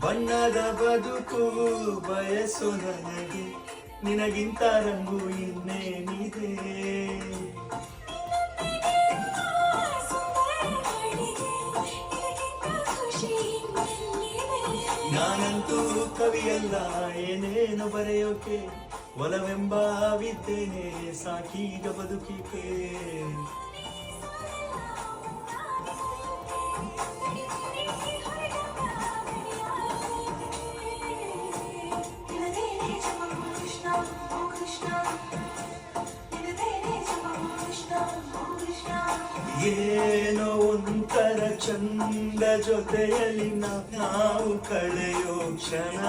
ಬಣ್ಣದ ಬದುಕು ಬಯಸು ನನಗೆ, ನಿನಗಿಂತ ರಂಗು ಇನ್ನೇನಿದೆ. ನಾನಂತೂ ಕವಿಯಲ್ಲ ಏನೇನು ಬರೆಯೋಕೆ, ಒಲವೆಂಬ ವಿದ್ಯೆನೆ ಸಾಕೀಗ ಬದುಕಿಕೆ. ಏನೋ ಒಂಥರ ಚಂದ ಜೊತೆಯಲ್ಲಿ ನಾವು ಕಳೆಯೋ ಕ್ಷಣ.